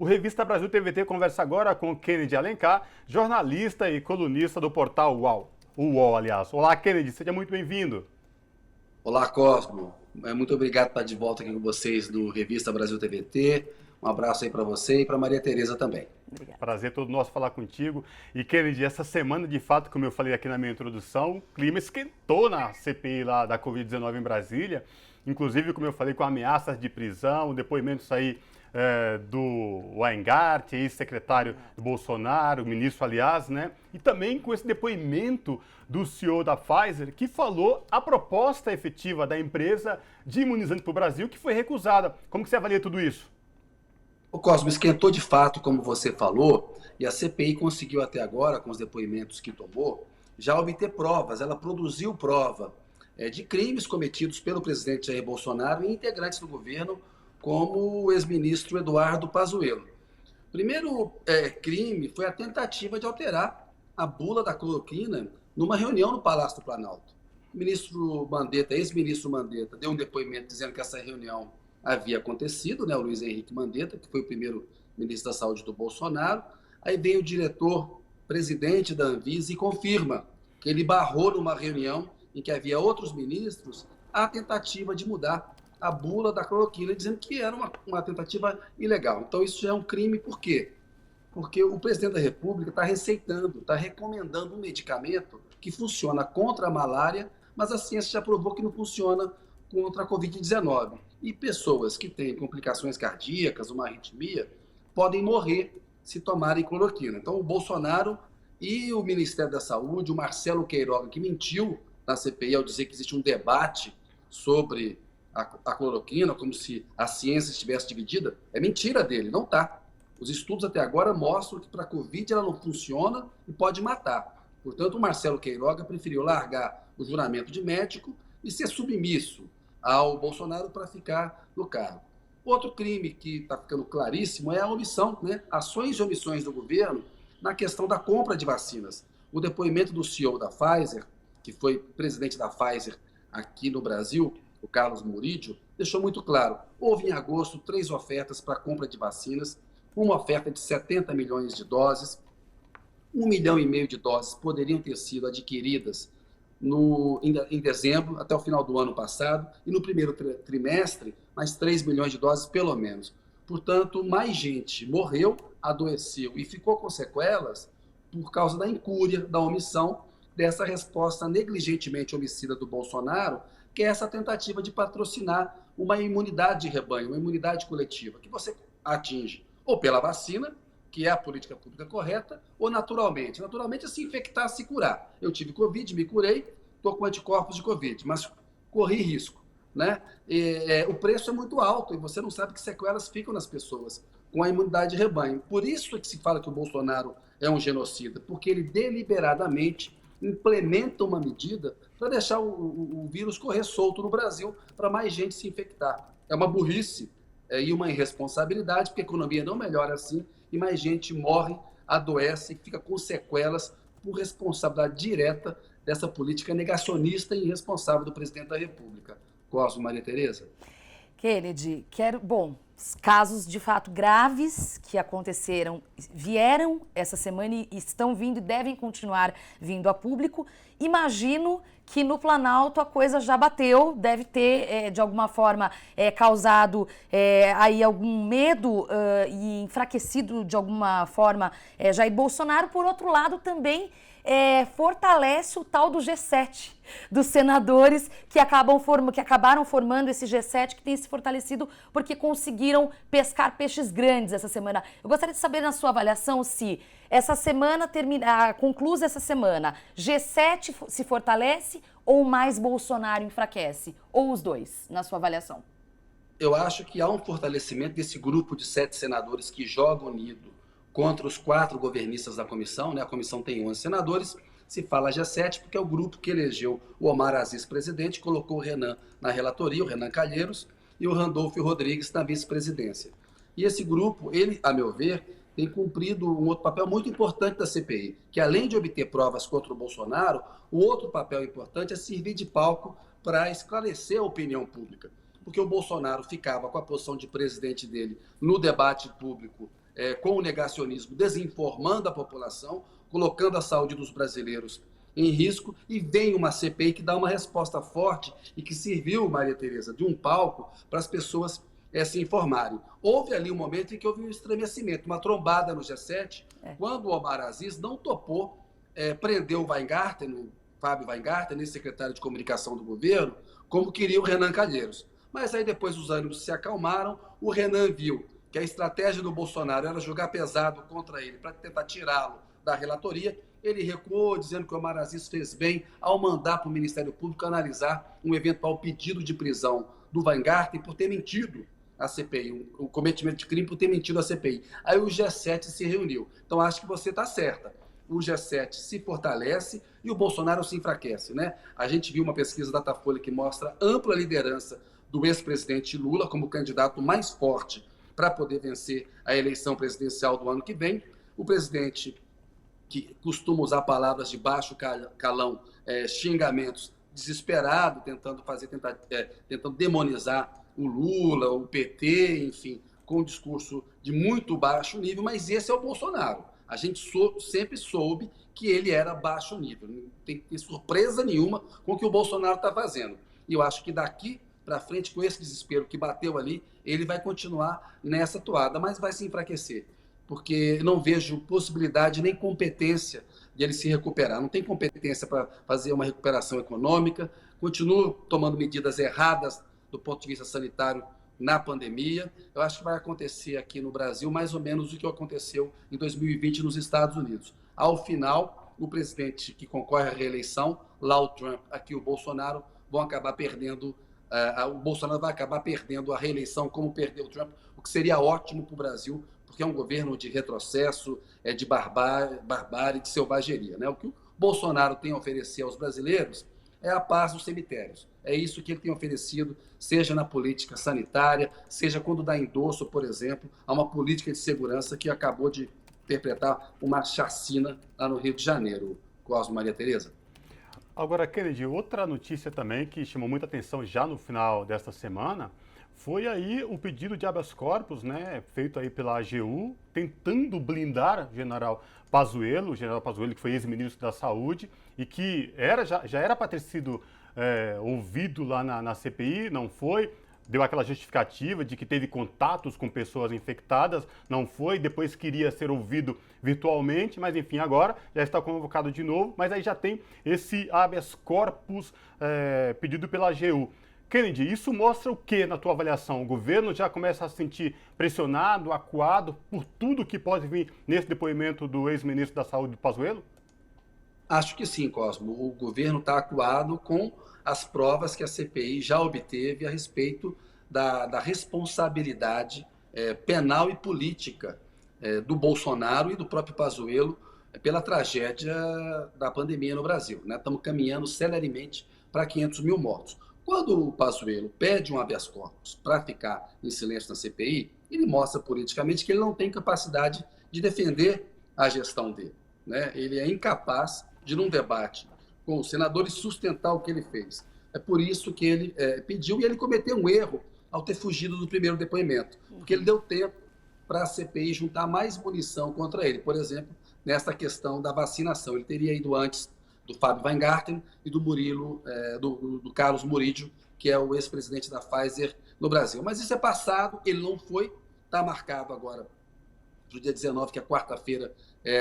O Revista Brasil TVT conversa agora com Kennedy Alencar, jornalista e colunista do portal UOL. Aliás. Olá, Kennedy, seja muito bem-vindo. Olá, Cosmo. Muito obrigado por estar de volta aqui com vocês do Revista Brasil TVT. Um abraço aí para você e para Maria Tereza também. Obrigada. Prazer todo nosso falar contigo. E, Kennedy, essa semana, de fato, como eu falei aqui na minha introdução, o clima esquentou na CPI lá da Covid-19 em Brasília. Inclusive, como eu falei, com ameaças de prisão, depoimentos aí do Weingarten, ex-secretário do Bolsonaro, ministro, aliás, né? E também com esse depoimento do CEO da Pfizer, que falou a proposta efetiva da empresa de imunizante para o Brasil, que foi recusada. Como que você avalia tudo isso? O Cosmo esquentou de fato, como você falou, e a CPI conseguiu até agora, com os depoimentos que tomou, já obter provas. Ela produziu prova de crimes cometidos pelo presidente Jair Bolsonaro e integrantes do governo, como o ex-ministro Eduardo Pazuello. O primeiro crime foi a tentativa de alterar a bula da cloroquina numa reunião no Palácio do Planalto. O ministro Mandetta, ex-ministro Mandetta, deu um depoimento dizendo que essa reunião havia acontecido, né, o Luiz Henrique Mandetta, que foi o primeiro ministro da Saúde do Bolsonaro. Aí vem o diretor-presidente da Anvisa e confirma que ele barrou numa reunião em que havia outros ministros a tentativa de mudar a bula da cloroquina, dizendo que era uma tentativa ilegal. Então isso já é um crime, por quê? Porque o presidente da República está receitando, está recomendando um medicamento que funciona contra a malária, mas a ciência já provou que não funciona contra a Covid-19. E pessoas que têm complicações cardíacas, uma arritmia, podem morrer se tomarem cloroquina. Então, o Bolsonaro e o Ministério da Saúde, o Marcelo Queiroga, que mentiu na CPI ao dizer que existe um debate sobre a cloroquina, como se a ciência estivesse dividida, é mentira dele, não está. Os estudos até agora mostram que para a Covid ela não funciona e pode matar. Portanto, o Marcelo Queiroga preferiu largar o juramento de médico e ser submisso ao Bolsonaro para ficar no cargo. Outro crime que está ficando claríssimo é a omissão, né? Ações e omissões do governo na questão da compra de vacinas. O depoimento do CEO da Pfizer, que foi presidente da Pfizer aqui no Brasil, o Carlos Murídio, deixou muito claro. Houve em agosto 3 ofertas para compra de vacinas, uma oferta de 70 milhões de doses, 1,5 milhão de doses poderiam ter sido adquiridas em dezembro, até o final do ano passado, e no primeiro trimestre, mais 3 milhões de doses, pelo menos. Portanto, mais gente morreu, adoeceu e ficou com sequelas por causa da incúria, da omissão, dessa resposta negligentemente homicida do Bolsonaro, que é essa tentativa de patrocinar uma imunidade de rebanho, uma imunidade coletiva, que você atinge ou pela vacina, que é a política pública correta, ou naturalmente. Naturalmente é se infectar, se curar. Eu tive Covid, me curei, estou com anticorpos de Covid, mas corri risco, né? O preço é muito alto e você não sabe que sequelas ficam nas pessoas com a imunidade de rebanho. Por isso é que se fala que o Bolsonaro é um genocida, porque ele deliberadamente implementa uma medida para deixar o vírus correr solto no Brasil, para mais gente se infectar. É uma burrice e uma irresponsabilidade, porque a economia não melhora assim, e mais gente morre, adoece e fica com sequelas por responsabilidade direta dessa política negacionista e irresponsável do presidente da República. Cosmo, Maria Tereza? Kennedy, casos de fato graves que aconteceram, vieram essa semana e estão vindo e devem continuar vindo a público. Imagino que no Planalto a coisa já bateu, deve ter de alguma forma causado aí algum medo e enfraquecido de alguma forma Jair Bolsonaro. Por outro lado, também fortalece o tal do G7 dos senadores que acabaram formando esse G7, que tem se fortalecido porque conseguiram pescar peixes grandes essa semana. Eu gostaria de saber, na sua avaliação, se essa semana conclusa essa semana, G7 se fortalece ou mais Bolsonaro enfraquece? Ou os dois, na sua avaliação? Eu acho que há um fortalecimento desse grupo de 7 senadores que jogam unido contra os 4 governistas da comissão, né? A comissão tem 11 senadores, se fala G7 porque é o grupo que elegeu o Omar Aziz presidente, colocou o Renan na relatoria, o Renan Calheiros, e o Randolfo Rodrigues na vice-presidência. E esse grupo, ele, a meu ver, tem cumprido um outro papel muito importante da CPI, que além de obter provas contra o Bolsonaro, o outro papel importante é servir de palco para esclarecer a opinião pública. Porque o Bolsonaro ficava com a posição de presidente dele no debate público com o negacionismo, desinformando a população, colocando a saúde dos brasileiros em risco, e vem uma CPI que dá uma resposta forte e que serviu, Maria Tereza, de um palco para as pessoas se informarem. Houve ali um momento em que houve um estremecimento, uma trombada no G7, quando o Omar Aziz não topou prender o Weingarten, o Fábio Weingarten, secretário de comunicação do governo, como queria o Renan Calheiros. Mas aí depois os ânimos se acalmaram, o Renan viu que a estratégia do Bolsonaro era jogar pesado contra ele para tentar tirá-lo da relatoria. Ele recuou, dizendo que o Omar Aziz fez bem ao mandar para o Ministério Público analisar um eventual pedido de prisão do Weingarten por ter mentido à CPI, o cometimento de crime por ter mentido à CPI. Aí o G7 se reuniu. Então acho que você está certa. O G7 se fortalece e o Bolsonaro se enfraquece, né? A gente viu uma pesquisa da Datafolha que mostra ampla liderança do ex-presidente Lula como candidato mais forte para poder vencer a eleição presidencial do ano que vem. O presidente, que costuma usar palavras de baixo calão, xingamentos, desesperado, tentando demonizar o Lula, o PT, enfim, com um discurso de muito baixo nível, mas esse é o Bolsonaro. A gente sempre soube que ele era baixo nível. Não tem surpresa nenhuma com o que o Bolsonaro está fazendo. E eu acho que daqui para frente, com esse desespero que bateu ali, ele vai continuar nessa toada, mas vai se enfraquecer. Porque não vejo possibilidade nem competência de ele se recuperar. Não tem competência para fazer uma recuperação econômica, continua tomando medidas erradas do ponto de vista sanitário na pandemia. Eu acho que vai acontecer aqui no Brasil mais ou menos o que aconteceu em 2020 nos Estados Unidos. Ao final, o presidente que concorre à reeleição, lá o Trump, aqui o Bolsonaro, vão acabar perdendo. O Bolsonaro vai acabar perdendo a reeleição como perdeu o Trump, o que seria ótimo para o Brasil, porque é um governo de retrocesso, de barbárie, de selvageria, né? O que o Bolsonaro tem a oferecer aos brasileiros é a paz nos cemitérios. É isso que ele tem oferecido, seja na política sanitária, seja quando dá endosso, por exemplo, a uma política de segurança que acabou de interpretar uma chacina lá no Rio de Janeiro, Cosmo, Maria Tereza. Agora, Kennedy, outra notícia também que chamou muita atenção já no final desta semana foi aí o pedido de habeas corpus, né, feito aí pela AGU, tentando blindar o general Pazuello, que foi ex-ministro da Saúde e que já era para ter sido ouvido lá na CPI, não foi. Deu aquela justificativa de que teve contatos com pessoas infectadas, não foi, depois queria ser ouvido virtualmente, mas enfim, agora já está convocado de novo, mas aí já tem esse habeas corpus pedido pela AGU. Kennedy, isso mostra o que na tua avaliação? O governo já começa a se sentir pressionado, acuado por tudo que pode vir nesse depoimento do ex-ministro da Saúde, Pazuello? Acho que sim, Cosmo. O governo está acuado com as provas que a CPI já obteve a respeito da responsabilidade penal e política do Bolsonaro e do próprio Pazuello pela tragédia da pandemia no Brasil, né? Estamos caminhando celeremente para 500 mil mortos. Quando o Pazuello pede um habeas corpus para ficar em silêncio na CPI, ele mostra politicamente que ele não tem capacidade de defender a gestão dele, né? Ele é incapaz de, num debate com os senadores, sustentar o que ele fez. É por isso que ele pediu, e ele cometeu um erro ao ter fugido do primeiro depoimento, porque ele deu tempo para a CPI juntar mais munição contra ele, por exemplo, nessa questão da vacinação. Ele teria ido antes do Fábio Weingarten e do Murilo, do Carlos Murídio, que é o ex-presidente da Pfizer no Brasil. Mas isso é passado, ele não foi, está marcado agora para o dia 19, que é quarta-feira,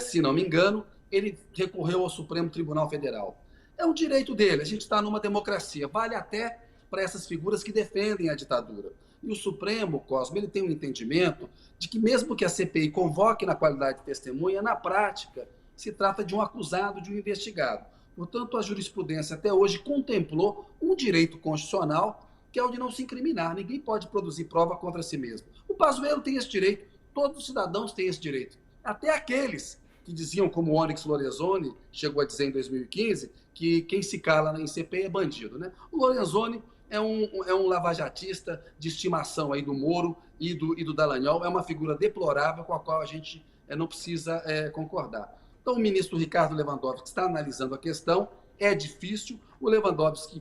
se não me engano. Ele recorreu ao Supremo Tribunal Federal. É um direito dele, a gente está numa democracia, vale até para essas figuras que defendem a ditadura. E o Supremo, Cosmo, ele tem um entendimento de que mesmo que a CPI convoque na qualidade de testemunha, na prática se trata de um acusado, de um investigado. Portanto, a jurisprudência até hoje contemplou um direito constitucional, que é o de não se incriminar. Ninguém pode produzir prova contra si mesmo. O Pazuello tem esse direito, todos os cidadãos têm esse direito. Até aqueles que diziam, como o Onyx Lorenzoni chegou a dizer em 2015, que quem se cala em CPI é bandido, né? O Lorenzoni é um lavajatista de estimação aí do Moro e do Dallagnol, é uma figura deplorável com a qual a gente não precisa concordar. Então, o ministro Ricardo Lewandowski está analisando a questão, é difícil. O Lewandowski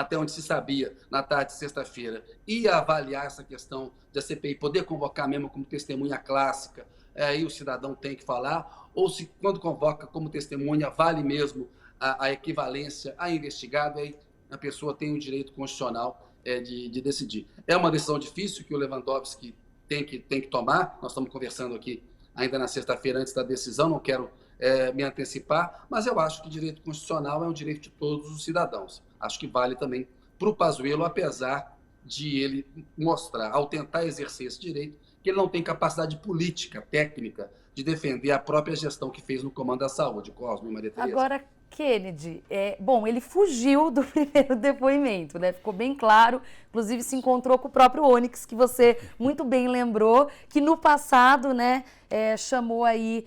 até onde se sabia, na tarde de sexta-feira, ia avaliar essa questão de a CPI poder convocar mesmo como testemunha clássica, aí o cidadão tem que falar, ou se quando convoca como testemunha, vale mesmo a equivalência a investigado, aí a pessoa tem o direito constitucional de decidir. É uma decisão difícil que o Lewandowski tem que tomar, nós estamos conversando aqui ainda na sexta-feira antes da decisão, não quero me antecipar, mas eu acho que direito constitucional é um direito de todos os cidadãos. Acho que vale também para o Pazuello, apesar de ele mostrar, ao tentar exercer esse direito, que ele não tem capacidade política, técnica, de defender a própria gestão que fez no comando da saúde, Cosmo e Maria Tereza. Agora, Kennedy, bom, ele fugiu do primeiro depoimento, né? Ficou bem claro, inclusive se encontrou com o próprio Onyx, que você muito bem lembrou, que no passado, né, chamou aí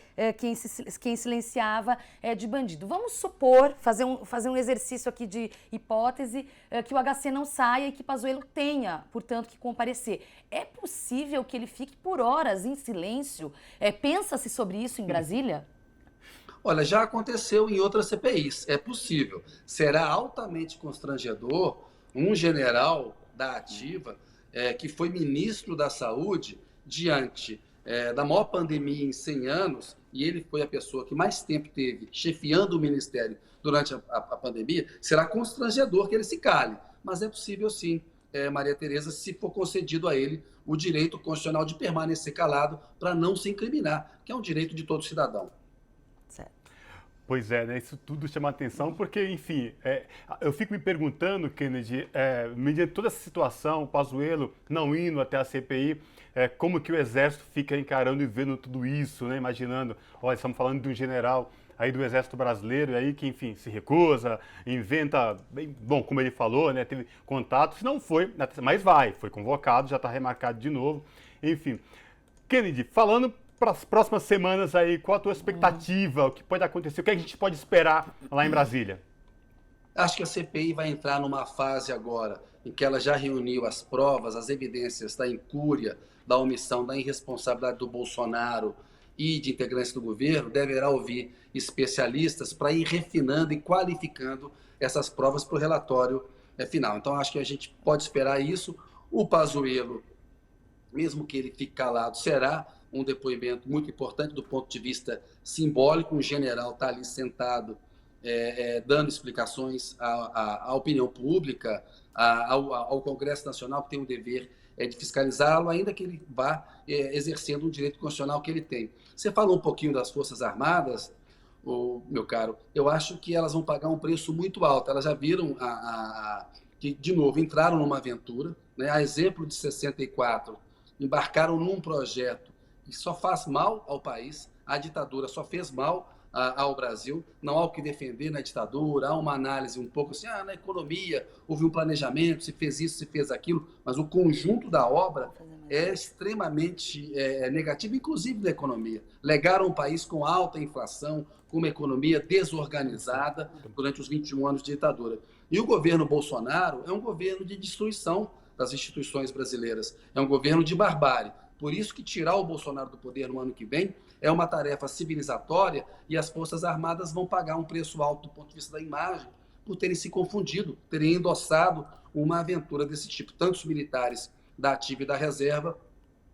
quem silenciava de bandido. Vamos supor, fazer um exercício aqui de hipótese, que o HC não saia e que Pazuello tenha, portanto, que comparecer. É possível que ele fique por horas em silêncio? Pensa-se sobre isso em Brasília? Olha, já aconteceu em outras CPIs, é possível. Será altamente constrangedor um general da ativa, que foi ministro da Saúde, diante da maior pandemia em 100 anos, e ele foi a pessoa que mais tempo teve chefiando o ministério durante a pandemia, será constrangedor que ele se cale. Mas é possível sim, Maria Tereza, se for concedido a ele o direito constitucional de permanecer calado para não se incriminar, que é um direito de todo cidadão. Pois é, né? Isso tudo chama atenção porque, enfim, eu fico me perguntando, Kennedy, mediante toda essa situação, o Pazuello não indo até a CPI, como que o Exército fica encarando e vendo tudo isso, né? Imaginando, olha, estamos falando de um general aí do Exército Brasileiro, aí que, enfim, se recusa, inventa, bem, bom, como ele falou, né? Teve contatos, não foi, mas foi convocado, já está remarcado de novo, enfim. Kennedy, falando para as próximas semanas aí, qual a tua expectativa, o que pode acontecer, o que a gente pode esperar lá em Brasília? Acho que a CPI vai entrar numa fase agora em que ela já reuniu as provas, as evidências da incúria, da omissão, da irresponsabilidade do Bolsonaro e de integrantes do governo, deverá ouvir especialistas para ir refinando e qualificando essas provas para o relatório final. Então, acho que a gente pode esperar isso. O Pazuello, mesmo que ele fique calado, será um depoimento muito importante do ponto de vista simbólico. Um general está ali sentado, dando explicações à opinião pública, ao Congresso Nacional, que tem o dever de fiscalizá-lo, ainda que ele vá exercendo um direito constitucional que ele tem. Você falou um pouquinho das Forças Armadas, meu caro. Eu acho que elas vão pagar um preço muito alto. Elas já viram que, de novo, entraram numa aventura, né? A exemplo de 64, embarcaram num projeto que só faz mal ao país. A ditadura só fez mal ao Brasil, não há o que defender na ditadura, há uma análise um pouco assim, na economia houve um planejamento, se fez isso, se fez aquilo, mas o conjunto da obra é extremamente negativo, inclusive da economia. Legaram um país com alta inflação, com uma economia desorganizada durante os 21 anos de ditadura. E o governo Bolsonaro é um governo de destruição das instituições brasileiras, é um governo de barbárie. Por isso que tirar o Bolsonaro do poder no ano que vem é uma tarefa civilizatória e as Forças Armadas vão pagar um preço alto do ponto de vista da imagem por terem se confundido, terem endossado uma aventura desse tipo. Tantos militares da ativa e da reserva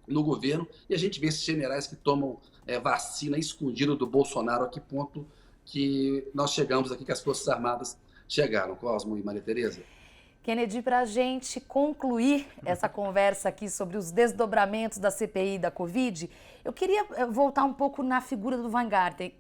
no governo, e a gente vê esses generais que tomam vacina escondida do Bolsonaro, a que ponto que nós chegamos aqui, que as Forças Armadas chegaram. Cosmo e Maria Tereza. Kennedy, para a gente concluir essa conversa aqui sobre os desdobramentos da CPI da Covid, eu queria voltar um pouco na figura do Weingarten.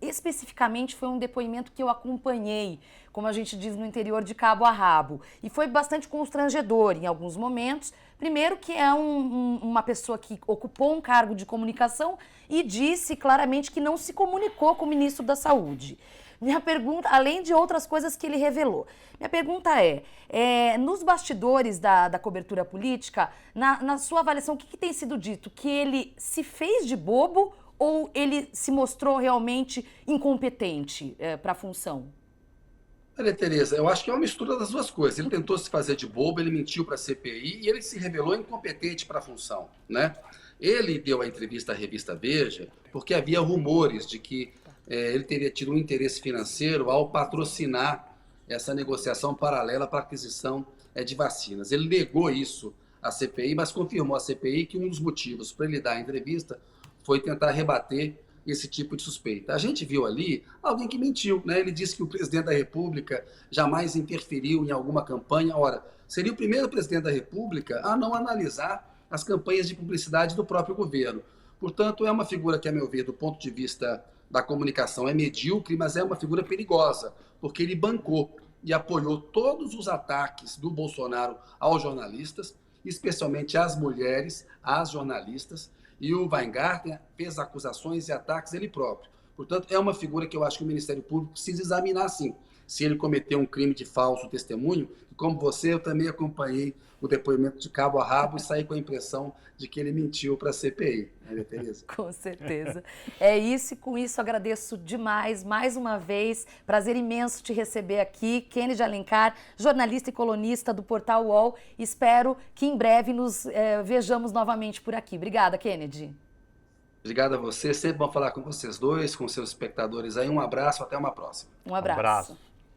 Especificamente foi um depoimento que eu acompanhei, como a gente diz no interior, de cabo a rabo. E foi bastante constrangedor em alguns momentos. Primeiro que é uma pessoa que ocupou um cargo de comunicação e disse claramente que não se comunicou com o ministro da Saúde. Minha pergunta, além de outras coisas que ele revelou, minha pergunta nos bastidores da cobertura política, na sua avaliação, o que tem sido dito? Que ele se fez de bobo ou ele se mostrou realmente incompetente para a função? Maria Tereza, eu acho que é uma mistura das duas coisas. Ele tentou se fazer de bobo, ele mentiu para a CPI e ele se revelou incompetente para a função, né? Ele deu a entrevista à revista Veja porque havia rumores de que ele teria tido um interesse financeiro ao patrocinar essa negociação paralela para aquisição de vacinas. Ele negou isso à CPI, mas confirmou à CPI que um dos motivos para ele dar a entrevista foi tentar rebater esse tipo de suspeita. A gente viu ali alguém que mentiu, né? Ele disse que o presidente da República jamais interferiu em alguma campanha. Ora, seria o primeiro presidente da República a não analisar as campanhas de publicidade do próprio governo. Portanto, é uma figura que, a meu ver, do ponto de vista da comunicação, é medíocre, mas é uma figura perigosa, porque ele bancou e apoiou todos os ataques do Bolsonaro aos jornalistas, especialmente às mulheres, às jornalistas, e o Weingarten fez acusações e ataques ele próprio. Portanto, é uma figura que eu acho que o Ministério Público precisa examinar, sim, se ele cometeu um crime de falso testemunho. E como você, eu também acompanhei o depoimento de cabo a rabo e saí com a impressão de que ele mentiu para a CPI, né, Tereza? Com certeza. É isso, e com isso agradeço demais, mais uma vez. Prazer imenso te receber aqui. Kennedy Alencar, jornalista e colunista do Portal UOL. Espero que em breve nos vejamos novamente por aqui. Obrigada, Kennedy. Obrigado a você. Sempre bom falar com vocês dois, com seus espectadores aí. Um abraço, até uma próxima. Um abraço.